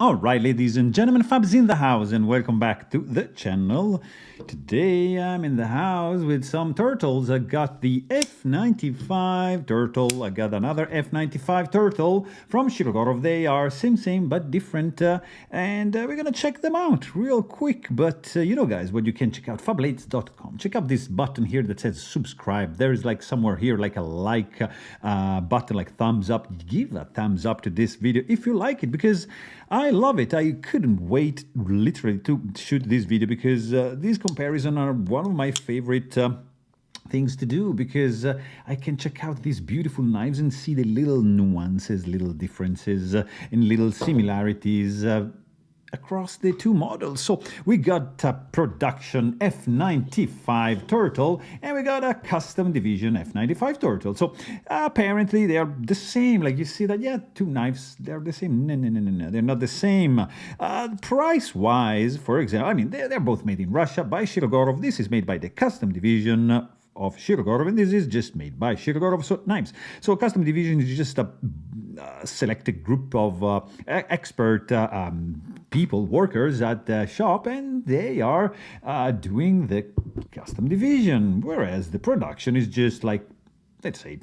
All right, ladies and gentlemen, Fab's in the house, and welcome back to the channel. Today I'm in the house with some turtles. I got the F95 turtle. I got another F95 turtle from Shirogorov. They are same, but different, and we're gonna check them out real quick. But guys, what you can check out, Fablades.com. Check out this button here that says subscribe. There is like somewhere here like a like button, like thumbs up. Give a thumbs up to this video if you like it, because I love it. I couldn't wait literally to shoot this video, because these comparisons are one of my favorite things to do, because I can check out these beautiful knives and see the little nuances, little differences, and little similarities across the two models. So we got a production F95 turtle, and we got a custom division F95 turtle. So apparently they are the same. Like you see that, yeah, two knives, they're the same. No, they're not the same. Price wise, for example, I mean, they're both made in Russia by Shirogorov. This is made by the custom division of Shirogorov, and this is just made by Shirogorov. So knives. So custom division is just a selected group of expert people, workers at the shop, and they are doing the custom division, whereas the production is just like, let's say,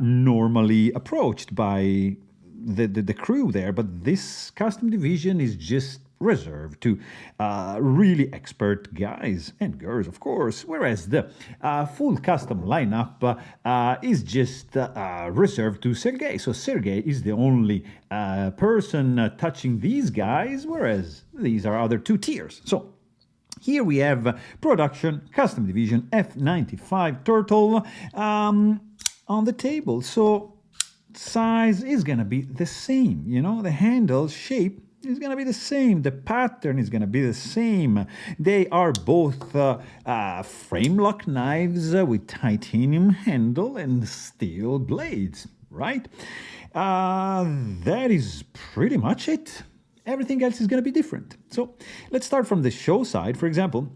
normally approached by the crew there. But this custom division is just reserved to really expert guys and girls, of course, whereas the full custom lineup is just reserved to Sergey. So Sergey is the only person touching these guys, whereas these are other two tiers. So here we have production custom division F95 turtle on the table. So size is gonna be the same, the handle shape is going to be the same. The pattern is going to be the same. They are both frame lock knives with titanium handle and steel blades, right? That is pretty much it. Everything else is going to be different. So let's start from the show side. For example,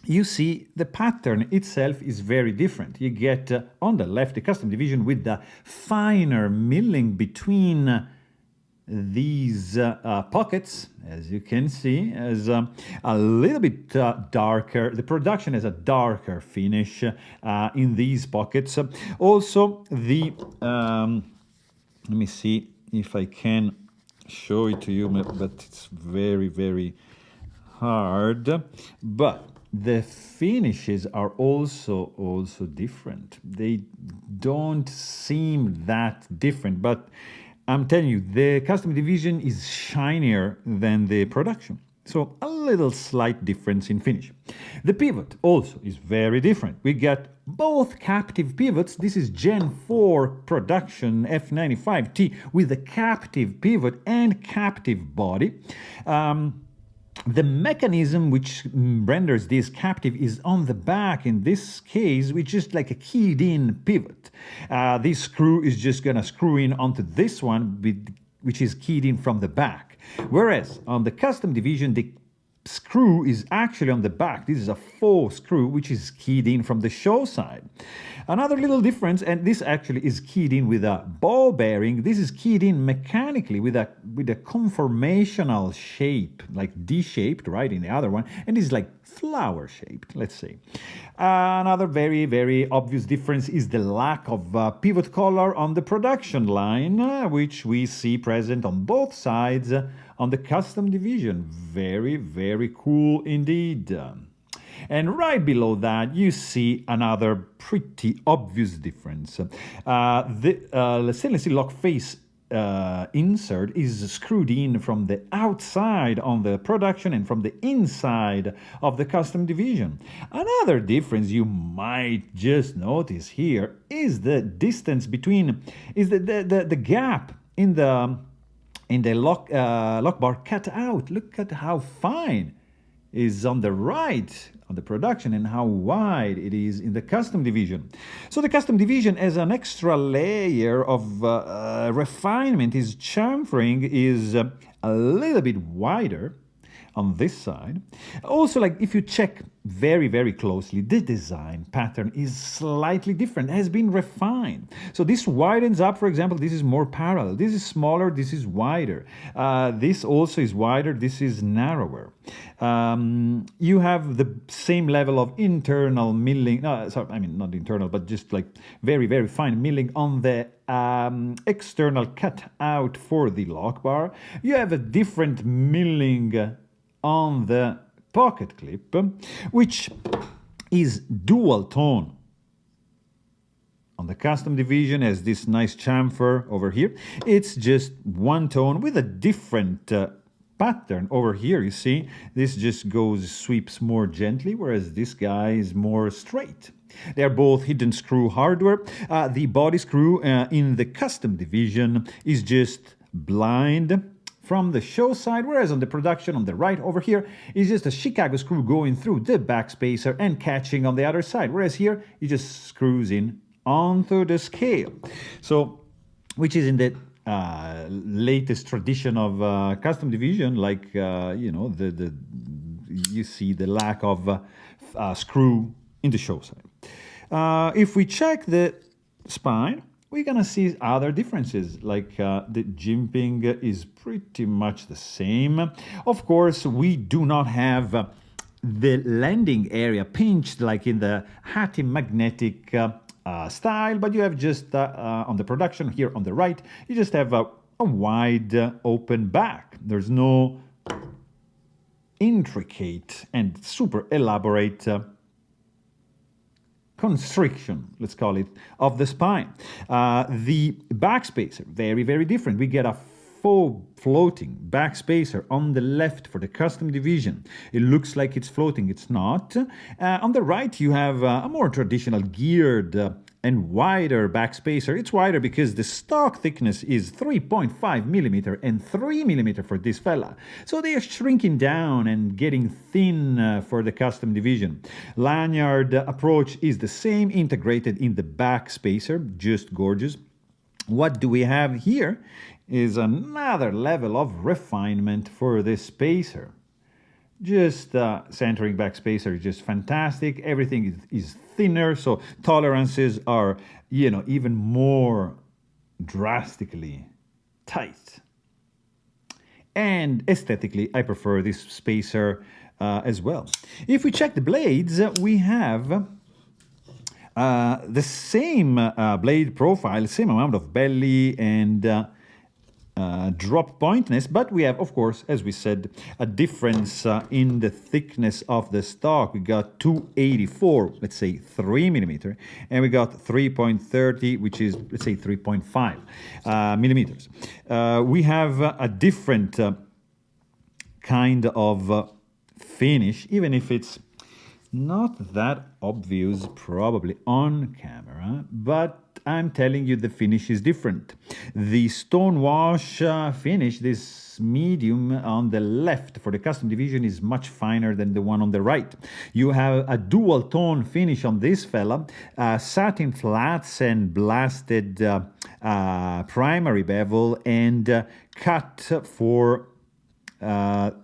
you see the pattern itself is very different. You get on the left the custom division with the finer milling between these pockets, as you can see, as a little bit darker. The production has a darker finish in these pockets. Also, the let me see if I can show it to you, but it's very hard. But the finishes are also different. They don't seem that different, but I'm telling you, the custom division is shinier than the production. So a little slight difference in finish. The pivot also is very different. We got both captive pivots. This is Gen 4 production F95T with the captive pivot and captive body. The mechanism which renders this captive is on the back in this case, which is like a keyed in pivot. This screw is just gonna screw in onto this one, which is keyed in from the back. Whereas on the custom division, the screw is actually on the back. This is a faux screw, which is keyed in from the show side. Another little difference, and this actually is keyed in with a ball bearing. This is keyed in mechanically with a conformational shape, like D-shaped, right, in the other one, and this is like flower shaped, let's say. Another very obvious difference is the lack of pivot collar on the production line, which we see present on both sides on the custom division. Very cool indeed. And right below that, you see another pretty obvious difference. The stainless steel lock face insert is screwed in from the outside on the production and from the inside of the custom division. Another difference you might just notice here is the distance between, is the gap in the lock bar cut out. Look at how fine is on the right on the production and how wide it is in the custom division. So the custom division, as an extra layer of refinement, is chamfering is a little bit wider on this side. Also, like if you check very, very closely, the design pattern is slightly different, has been refined. So this widens up, for example, this is more parallel. This is smaller, this is wider. This also is wider, this is narrower. You have the same level of internal milling, no, sorry, I mean not internal, but just like very, very fine milling on the external cutout for the lock bar. You have a different milling on the pocket clip, which is dual tone. On the custom division has this nice chamfer over here. It's just one tone with a different pattern over here. You see, this just sweeps more gently, whereas this guy is more straight. They are both hidden screw hardware. The body screw in the custom division is just blind from the show side, whereas on the production on the right over here is just a Chicago screw going through the backspacer and catching on the other side, whereas here it just screws in onto the scale. So, which is in the latest tradition of custom division, like you know, you see the lack of screw in the show side. If we check the spine, we're gonna see other differences, like the jimping is pretty much the same. Of course, we do not have the landing area pinched like in the Hattie magnetic style, but you have just on the production here on the right, you just have a wide open back. There's no intricate and super elaborate constriction, let's call it, of the spine. The backspacer, very, very different. We get a faux floating backspacer on the left for the custom division. It looks like it's floating, it's not. On the right, you have a more traditional geared and wider backspacer. It's wider because the stock thickness is 3.5 millimeter and 3 millimeter for this fella. So they are shrinking down and getting thin for the custom division. Lanyard approach is the same, integrated in the backspacer, just gorgeous. What do we have here is another level of refinement for this spacer. Just centering backspacer is just fantastic. Everything is thinner, so tolerances are, you know, even more drastically tight. And aesthetically, I prefer this spacer as well. If we check the blades, we have the same blade profile, same amount of belly and drop pointness, but we have, of course, as we said, a difference in the thickness of the stock. We got 284, let's say 3 millimeter, and we got 3.30, which is, let's say, 3.5 millimeters. We have a different kind of finish, even if it's not that obvious probably on camera, but I'm telling you the finish is different. The stonewash finish, this medium on the left for the custom division, is much finer than the one on the right. You have a dual tone finish on this fella, satin flats and blasted primary bevel and cut for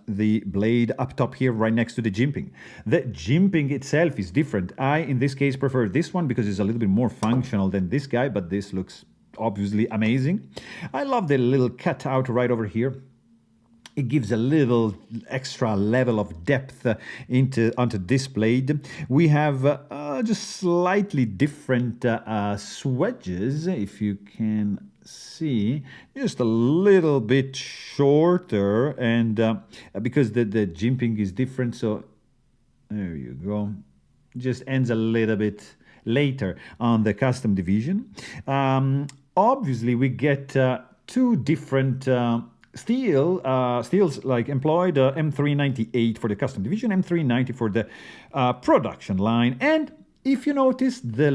the blade up top here right next to the jimping. The jimping itself is different. I, in this case, prefer this one because it's a little bit more functional than this guy, but this looks obviously amazing. I love the little cutout right over here. It gives a little extra level of depth onto this blade. We have just slightly different swedges, if you can see, just a little bit shorter, and because the jimping is different, so there you go. Just ends a little bit later on the custom division. Obviously, we get two different steels like employed, M398 for the custom division, M390 for the production line. And if you notice, let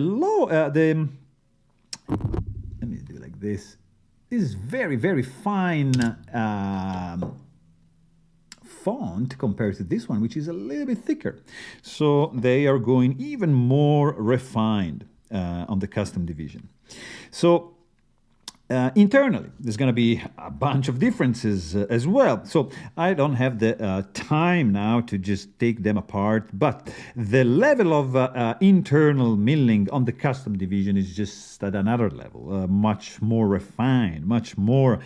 me do like this. This is very, very fine font compared to this one, which is a little bit thicker. So they are going even more refined on the custom division. So Internally, there's going to be a bunch of differences as well. So I don't have the time now to just take them apart, but the level of internal milling on the custom division is just at another level, much more refined, much more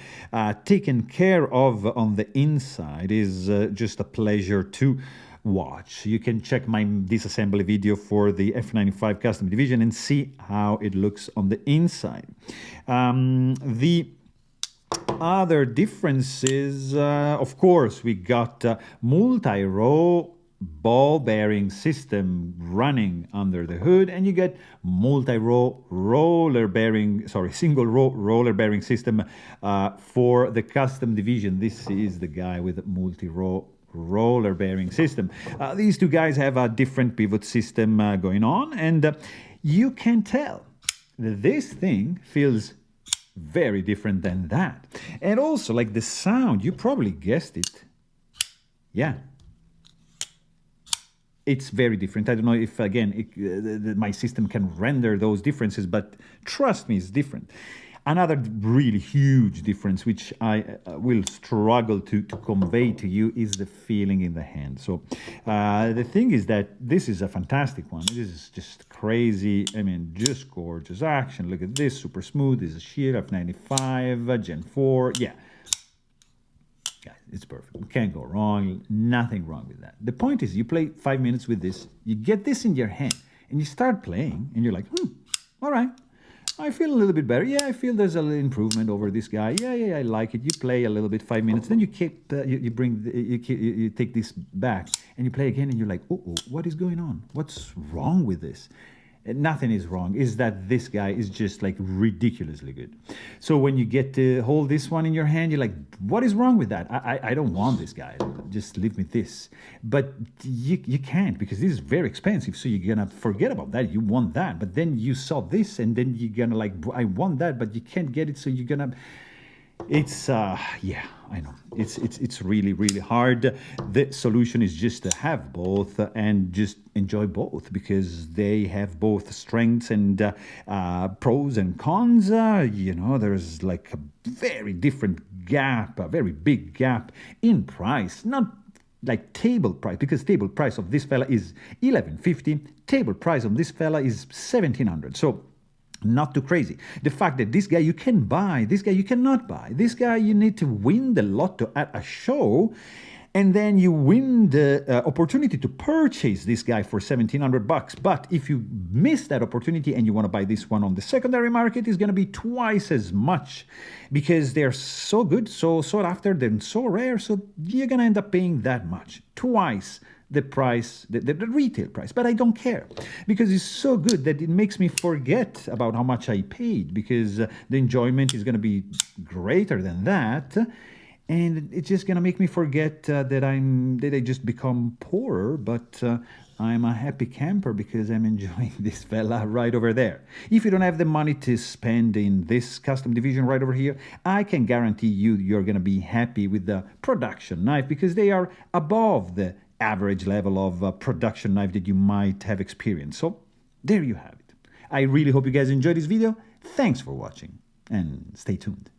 taken care of on the inside. Is just a pleasure to watch. You can check my disassembly video for the F95 custom division and see how it looks on the inside. The other differences, of course, we got multi-row ball bearing system running under the hood, and you get multi-row roller bearing, single row roller bearing system for the custom division. This is the guy with multi-row roller bearing system. These two guys have a different pivot system going on, and you can tell that this thing feels very different than that. And also, like the sound, you probably guessed it. Yeah, it's very different. I don't know if, again, my system can render those differences, but trust me, it's different. Another really huge difference, which I will struggle to convey to you, is the feeling in the hand. So the thing is that this is a fantastic one. This is just crazy. I mean, just gorgeous action. Look at this, super smooth. This is Shirogorov F95, Gen 4. Yeah, it's perfect. You can't go wrong. Nothing wrong with that. The point is, you play 5 minutes with this, you get this in your hand, and you start playing, and you're like, all right. I feel a little bit better. Yeah, I feel there's a little improvement over this guy. Yeah, I like it. You play a little bit, 5 minutes. Then you keep, you take this back and you play again, and you're like, oh, what is going on? What's wrong with this? And nothing is wrong. Is that this guy is just like ridiculously good. So when you get to hold this one in your hand, you're like, what is wrong with that? I don't want this guy. Just leave me this. But you can't, because this is very expensive. So you're going to forget about that. You want that. But then you saw this, and then you're going to like, I want that, but you can't get it. So you're going to... It's yeah, I know it's really, really hard. The solution is just to have both and just enjoy both, because they have both strengths and pros and cons. You know, there's like a very different gap, a very big gap in price, not like table price, because table price of this fella is 1150, table price of this fella is 1700. So not too crazy. The fact that this guy you can buy, this guy you cannot buy. This guy you need to win the lotto at a show, and then you win the opportunity to purchase this guy for 1700 bucks. But if you miss that opportunity and you want to buy this one on the secondary market, it's going to be twice as much, because they're so good, so sought after, they're so rare. So you're going to end up paying that much, twice the price, the retail price. But I don't care, because it's so good that it makes me forget about how much I paid, because the enjoyment is going to be greater than that. And it's just going to make me forget that I just become poorer, but I'm a happy camper because I'm enjoying this fella right over there. If you don't have the money to spend in this custom division right over here, I can guarantee you're going to be happy with the production knife, because they are above the average level of production knife that you might have experienced. So there you have it. I really hope you guys enjoyed this video. Thanks for watching, and stay tuned.